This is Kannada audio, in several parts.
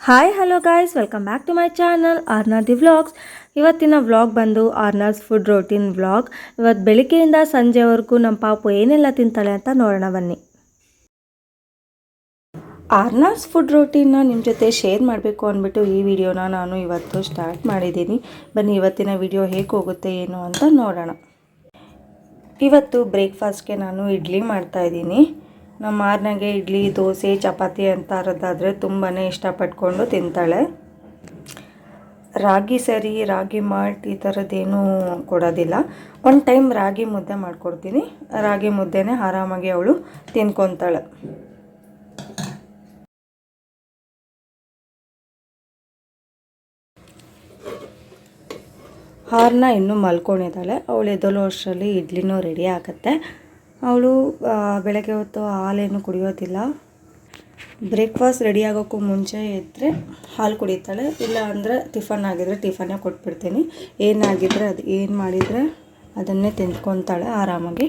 Hi hello guys, welcome back to my channel Arna the vlogs. ಇವತ್ತಿನ ವ್ಲಾಗ್ ಬಂದು ಆರ್ನಾಸ್ ಫುಡ್ ರೋಟೀನ್ ವ್ಲಾಗ್. ಇವತ್ತು ಬೆಳಿಗ್ಗೆಯಿಂದ ಸಂಜೆವರೆಗೂ ನಮ್ಮ ಪಾಪು ಏನೆಲ್ಲ ತಿಂತಾಳೆ ಅಂತ ನೋಡೋಣ ಬನ್ನಿ. ಆರ್ನಾಸ್ ಫುಡ್ ರೋಟೀನ್ನ ನಿಮ್ಮ ಜೊತೆ ಶೇರ್ ಮಾಡಬೇಕು ಅಂದ್ಬಿಟ್ಟು ಈ ವಿಡಿಯೋನ ನಾನು ಇವತ್ತು ಸ್ಟಾರ್ಟ್ ಮಾಡಿದ್ದೀನಿ. ಬನ್ನಿ ಇವತ್ತಿನ ವಿಡಿಯೋ ಹೇಗೆ ಹೋಗುತ್ತೆ ಏನು ಅಂತ ನೋಡೋಣ. ಇವತ್ತು ಬ್ರೇಕ್ಫಾಸ್ಟ್ಗೆ ನಾನು ಇಡ್ಲಿ ಮಾಡ್ತಾಯಿದ್ದೀನಿ. ನಮ್ಮ ಆರ್ನಾಗೆ ಇಡ್ಲಿ, ದೋಸೆ, ಚಪಾತಿ ಅಂತಾರದಾದರೆ ತುಂಬಾ ಇಷ್ಟಪಟ್ಕೊಂಡು ತಿಂತಾಳೆ. ರಾಗಿ ಸರಿ, ರಾಗಿ ಮಾಲ್ಟ್ ಈ ಥರದ್ದೇನೂ ಕೊಡೋದಿಲ್ಲ. ಒಂದು ಟೈಮ್ ರಾಗಿ ಮುದ್ದೆ ಮಾಡಿಕೊಡ್ತೀನಿ. ರಾಗಿ ಮುದ್ದೆನೇ ಆರಾಮಾಗಿ ಅವಳು ತಿನ್ಕೊತಾಳೆ. ಆರ್ನ ಇನ್ನೂ ಮಲ್ಕೊಂಡಿದ್ದಾಳೆ. ಅವಳು ಎದ್ದೋಳು ಅಷ್ಟರಲ್ಲಿ ಇಡ್ಲಿನೂ ರೆಡಿ ಆಗುತ್ತೆ. ಅವಳು ಬೆಳಗ್ಗೆ ಹೊತ್ತು ಹಾಲೇನು ಕುಡಿಯೋದಿಲ್ಲ. ಬ್ರೇಕ್ಫಾಸ್ಟ್ ರೆಡಿ ಆಗೋಕ್ಕೂ ಮುಂಚೆ ಎದ್ದರೆ ಹಾಲು ಕುಡಿತಾಳೆ. ಇಲ್ಲ ಅಂದರೆ ಟಿಫನ್ ಆಗಿದ್ರೆ ಟಿಫನ್ನೇ ಕೊಟ್ಬಿಡ್ತೀನಿ. ಏನಾಗಿದ್ದರೆ ಅದು ಏನು ಮಾಡಿದರೆ ಅದನ್ನೇ ತಿಂದ್ಕೊತಾಳೆ ಆರಾಮಾಗಿ.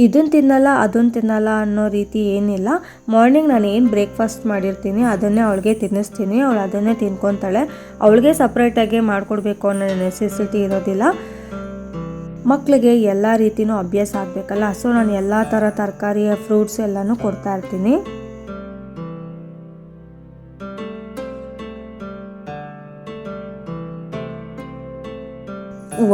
ಇದನ್ನು ತಿನ್ನಲ್ಲ ಅದನ್ನು ತಿನ್ನಲ್ಲ ಅನ್ನೋ ರೀತಿ ಏನಿಲ್ಲ. ಮಾರ್ನಿಂಗ್ ನಾನು ಏನು ಬ್ರೇಕ್ಫಾಸ್ಟ್ ಮಾಡಿರ್ತೀನಿ ಅದನ್ನೇ ಅವಳಿಗೆ ತಿನ್ನಿಸ್ತೀನಿ. ಅವಳು ಅದನ್ನೇ ತಿನ್ಕೊತಾಳೆ. ಅವಳಿಗೆ ಸಪ್ರೇಟಾಗಿ ಮಾಡಿಕೊಡ್ಬೇಕು ಅನ್ನೋ ನೆಸೆಸಿಟಿ ಇರೋದಿಲ್ಲ. ಮಕ್ಕಳಿಗೆ ಎಲ್ಲ ರೀತಿಯೂ ಅಭ್ಯಾಸ ಆಗಬೇಕಲ್ಲ. ಸೊ ನಾನು ಎಲ್ಲ ಥರ ತರಕಾರಿ, ಫ್ರೂಟ್ಸ್ ಎಲ್ಲನೂ ಕೊಡ್ತಾ ಇರ್ತೀನಿ.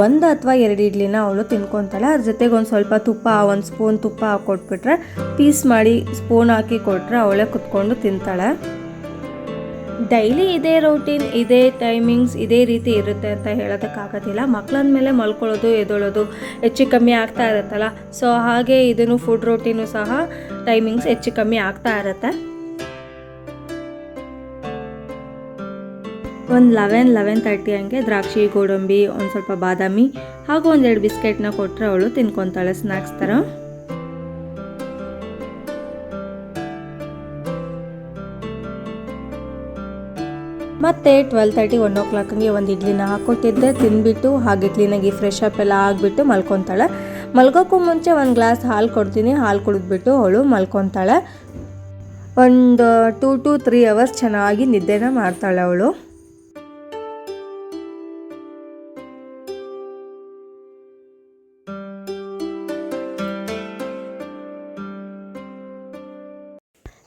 ಒಂದು ಅಥವಾ 2 ಇಡ್ಲಿನ ಅವಳು ತಿನ್ಕೊತಾಳೆ. ಅದ್ರ ಜೊತೆಗೆ ಒಂದು ಸ್ವಲ್ಪ ತುಪ್ಪ, 1 ಸ್ಪೂನ್ ತುಪ್ಪ ಕೊಟ್ಬಿಟ್ರೆ, ಪೀಸ್ ಮಾಡಿ ಸ್ಪೂನ್ ಹಾಕಿ ಕೊಟ್ಟರೆ ಅವಳೇ ಕುತ್ಕೊಂಡು ತಿಂತಾಳೆ. ಡೈಲಿ ಇದೇ ರೂಟೀನ್, ಇದೇ ಟೈಮಿಂಗ್ಸ್, ಇದೇ ರೀತಿ ಇರುತ್ತೆ ಅಂತ ಹೇಳೋದಕ್ಕಾಗೋದಿಲ್ಲ. ಮಕ್ಕಳಂದ ಮೇಲೆ ಮಲ್ಕೊಳ್ಳೋದು, ಎದ್ದೊಳೋದು ಹೆಚ್ಚು ಕಮ್ಮಿ ಆಗ್ತಾ ಇರುತ್ತಲ್ಲ. ಸೊ ಹಾಗೆ ಇದನ್ನು ಫುಡ್ ರೂಟೀನು ಸಹ ಟೈಮಿಂಗ್ಸ್ ಹೆಚ್ಚು ಕಮ್ಮಿ ಆಗ್ತಾ ಇರುತ್ತೆ. ಒಂದು 11-11:30 ಹಂಗೆ ದ್ರಾಕ್ಷಿ, ಗೋಡಂಬಿ, ಒಂದು ಸ್ವಲ್ಪ ಬಾದಾಮಿ ಹಾಗೂ 1-2 ಬಿಸ್ಕೆಟ್ನ ಕೊಟ್ಟರೆ ಅವಳು ತಿನ್ಕೊತಾಳೆ ಸ್ನ್ಯಾಕ್ಸ್ ಥರ. ಮತ್ತು 12:30-1 o'clock ಹಂಗೆ ಒಂದು ಇಡ್ಲಿನ ಹಾಕ್ಕೊಟ್ಟಿದ್ದೆ. ತಿಂದ್ಬಿಟ್ಟು ಹಾಗೆ ಕ್ಲೀನಾಗಿ ಫ್ರೆಶ್ ಅಪ್ ಎಲ್ಲ ಆಗಿಬಿಟ್ಟು ಮಲ್ಕೊತಾಳೆ. ಮಲ್ಗೋಕ್ಕೂ ಮುಂಚೆ 1 ಗ್ಲಾಸ್ ಹಾಲು ಕೊಡ್ತೀನಿ. ಹಾಲು ಕುಡಿದ್ಬಿಟ್ಟು ಅವಳು ಮಲ್ಕೊತಾಳೆ. ಒಂದು 2 to 3 hours ಚೆನ್ನಾಗಿ ನಿದ್ದೆನ ಮಾಡ್ತಾಳೆ ಅವಳು.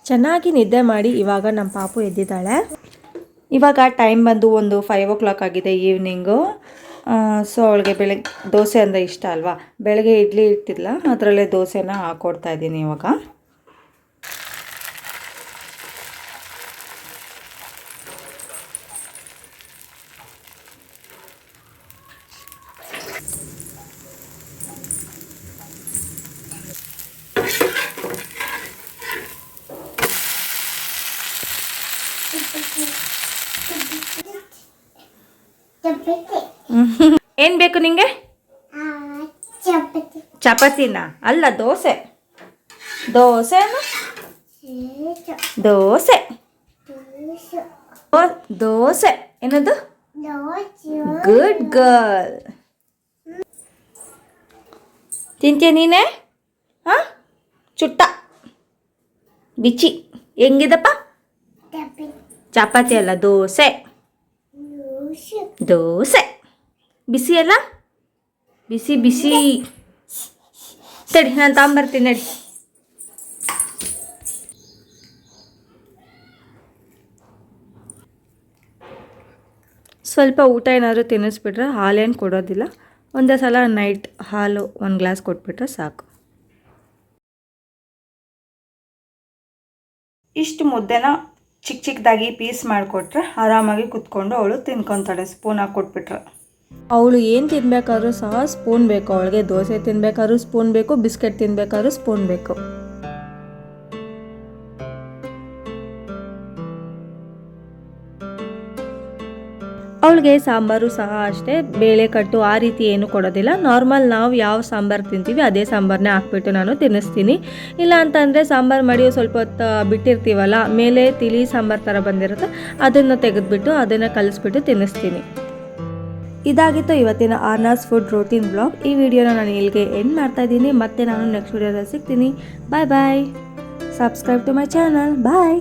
ಚೆನ್ನಾಗಿ ನಿದ್ದೆ ಮಾಡಿ ಇವಾಗ ನಮ್ಮ ಪಾಪು ಎದ್ದಿದ್ದಾಳೆ. ಇವಾಗ ಟೈಮ್ ಬಂದು ಒಂದು 5 o'clock ಆಗಿದೆ ಈವ್ನಿಂಗು. ಸೊ ಅವಳಿಗೆ ಬೆಳಗ್ಗೆ ದೋಸೆ ಅಂದರೆ ಇಷ್ಟ ಅಲ್ವಾ. ಬೆಳಗ್ಗೆ ಇಡ್ಲಿ ಇಟ್ಟಿಲ್ಲ, ಅದರಲ್ಲೇ ದೋಸೆನ ಹಾಕ್ಕೊಡ್ತಾ ಇದ್ದೀನಿ ಇವಾಗ. ಏನು ಬೇಕು ನಿಂಗೆ? ಚಪಾತಿನ ಅಲ್ಲ, ದೋಸೆ. ದೋಸೆ ದೋಸೆ ದೋಸೆ ಏನದು? Good girl. ತಿಂತೀಯ ನೀನೇ? ಹಾಂ, ಚುಟ್ಟ ಬಿಚ್ಚಿ ಹೆಂಗಿದಪ್ಪ? ಚಪಾತಿ ಅಲ್ಲ, ದೋಸೆ. ದೋಸೆ ಬಿಸಿ ಅಲ್ಲ, ಬಿಸಿ ಬಿಸಿ. ತಡಿ, ನಾನು ತಗೊಂಬರ್ತೀನಿ ನಡಿ. ಸ್ವಲ್ಪ ಊಟ ಏನಾದರೂ ತಿನ್ನಿಸ್ಬಿಟ್ರೆ ಹಾಲೇನು ಕೊಡೋದಿಲ್ಲ. ಒಂದೇ ಸಲ ನೈಟ್ ಹಾಲು 1 ಗ್ಲಾಸ್ ಕೊಟ್ಬಿಟ್ರೆ ಸಾಕು. ಇಷ್ಟು ಮುದ್ದೆನ ಚಿಕ್ಕ ಚಿಕ್ಕದಾಗಿ ಪೀಸ್ ಮಾಡಿಕೊಟ್ರೆ ಆರಾಮಾಗಿ ಕುತ್ಕೊಂಡು ಅವಳು ತಿನ್ಕೊತಾಳೆ. ಸ್ಪೂನ್ ಹಾಕಿ ಕೊಟ್ಬಿಟ್ರೆ ಅವಳು ಏನು ತಿನ್ಬೇಕಾದ್ರೂ ಸಹ ಸ್ಪೂನ್ ಬೇಕು ಅವಳಿಗೆ. ದೋಸೆ ತಿನ್ಬೇಕಾದ್ರೂ ಸ್ಪೂನ್ ಬೇಕು, ಬಿಸ್ಕೆಟ್ ತಿನ್ಬೇಕಾದ್ರೂ ಸ್ಪೂನ್ ಬೇಕು. ಅವಳಿಗೆ ಸಾಂಬಾರು ಸಹ ಅಷ್ಟೇ, ಬೇಳೆ ಕಟ್ಟು ಆ ರೀತಿ ಏನು ಕೊಡೋದಿಲ್ಲ. ನಾರ್ಮಲ್ ನಾವು ಯಾವ ಸಾಂಬಾರು ತಿಂತೀವಿ ಅದೇ ಸಾಂಬಾರನ್ನೇ ಹಾಕ್ಬಿಟ್ಟು ನಾನು ತಿನ್ನಿಸ್ತೀನಿ. ಇಲ್ಲ ಅಂತಂದರೆ ಸಾಂಬಾರು ಮಾಡಿ ಸ್ವಲ್ಪ ಹೊತ್ತು ಬಿಟ್ಟಿರ್ತೀವಲ್ಲ, ಮೇಲೆ ತಿಳಿ ಸಾಂಬಾರು ಥರ ಬಂದಿರುತ್ತೆ, ಅದನ್ನು ತೆಗೆದುಬಿಟ್ಟು ಅದನ್ನು ಕಲಿಸ್ಬಿಟ್ಟು ತಿನ್ನಿಸ್ತೀನಿ. ಇದಾಗಿತ್ತು ಇವತ್ತಿನ ಆರ್ನಾಸ್ ಫುಡ್ ರೋಟೀನ್ ಬ್ಲಾಗ್. ಈ ವಿಡಿಯೋನ ನಾನು ಇಲ್ಲಿಗೆ ಎಂಡ್ ಮಾಡ್ತಾ ಇದ್ದೀನಿ. ಮತ್ತೆ ನಾನು ನೆಕ್ಸ್ಟ್ ವಿಡಿಯೋದಲ್ಲಿ ಸಿಗ್ತೀನಿ. Bye bye. Subscribe to my channel. Bye.